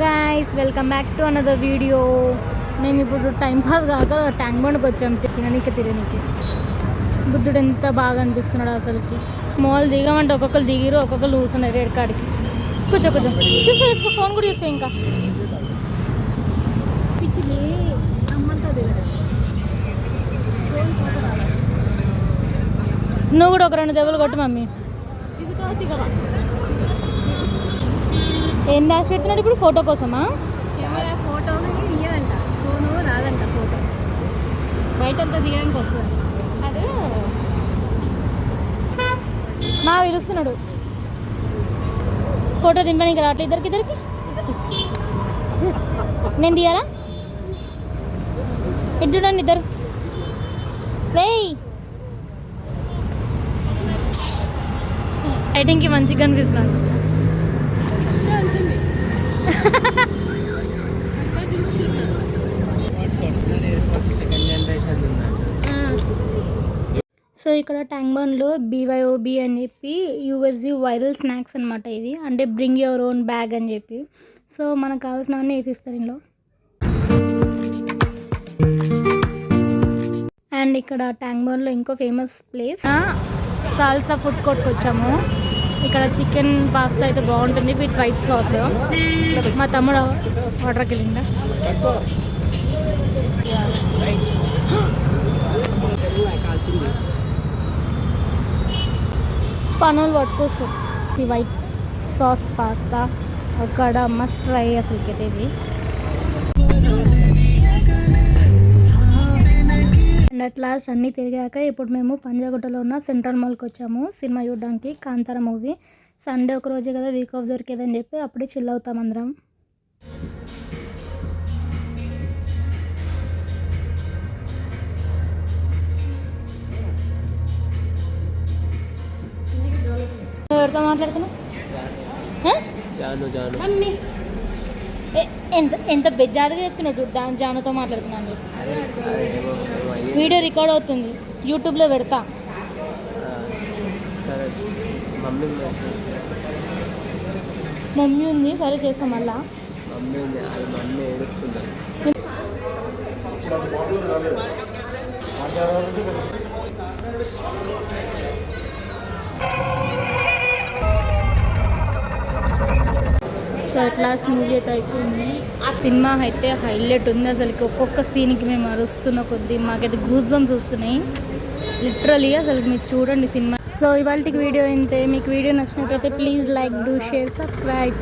Guys welcome back to another video. మేము ఇప్పుడు time pass కాక ట్యాంక్ బండ్కి వచ్చాం తిరగనీకి. బుద్ధుడు ఎంత బాగా అనిపిస్తున్నాడు అసలుకి. మాల్ దిగమంటే ఒక్కొక్కరు దిగిరు, ఒక్కొక్కరు కూర్చున్నారు రేడ్ కాడికి. కూర్చో చూసుకో ఫోన్ కూడా చూస్తే ఇంకా పిచ్చిది అమ్మంతా దిగదు. నువ్వు కూడా ఒక 2 దెబ్బలు కొట్టు మమ్మీ. ఏం డాష్ పెడుతున్నాడు ఇప్పుడు? ఫోటో కోసమా? ఫోటో తీయదంట, ఫోను రాదంట. ఫోటో బయటంతా తీయడానికి వస్తుంది. అదే మా పిలుస్తున్నాడు. ఫోటో దింపడానికి రావట్లేదు ఇద్దరికి. నేను తీయాలా? ఇటు చూడండి ఇద్దరు. వేయ్ లైటింగ్కి మంచిగా కనిపిస్తున్నాడు. సో ఇక్కడ ట్యాంక్ బండ్లో BYOB అని చెప్పి USG వైరల్ స్నాక్స్ అనమాట. ఇది అంటే బ్రింగ్ యువర్ ఓన్ బ్యాగ్ అని చెప్పి. సో మనకు కావాల్సినవన్నీ వేసిస్తారు ఇందులో. అండ్ ఇక్కడ ట్యాంక్ బండ్లో ఇంకో ఫేమస్ ప్లేస్ సాల్సా ఫుడ్ కోర్ట్కి వచ్చాము. ఇక్కడ చికెన్ పాస్తా అయితే బాగుంటుంది విత్ వైట్ సాస్. మా తమ్ముడు ఆర్డర్కి వెళ్ళిందా. పనులు పట్టుకొస్తాం. ఈ వైట్ సాస్ పాస్తా అక్కడ మస్ట్ ట్రై అసలుకి ఇది. అండ్ అట్ లాస్ట్ అన్నీ తిరిగాక ఇప్పుడు మేము పంజాగుట్టలో ఉన్న సెంట్రల్ మాల్కి వచ్చాము సినిమా చూడడానికి. కాంతార మూవీ. సండే ఒక రోజే కదా వీక్ ఆఫ్ దొరికేదని చెప్పి అప్పుడే చిల్ అవుతాం అందరం. ఎవరితో మాట్లాడుతున్నా? ఎంత బెజ్జారుగా చెప్తున్నాడు. జానుతో మాట్లాడుతున్నాను. వీడియో రికార్డ్ అవుతుంది, యూట్యూబ్లో పెడతా. మమ్మీ ఉంది, సరే చేస్తాం. మళ్ళా సో అట్ లాస్ట్ మూవీ అయితే అయిపోయింది. సినిమా అయితే హైలైట్ ఉంది అసలుకి. ఒక్కొక్క సీన్కి మేము అరుస్తున్న కొద్దీ మాకైతే గూస్ బంప్స్ వస్తున్నాయి లిటరలీ. అసలు మీరు చూడండి సినిమా. సో ఇవాళకి వీడియో అయితే మీకు వీడియో నచ్చినట్లయితే please like, do, share, subscribe.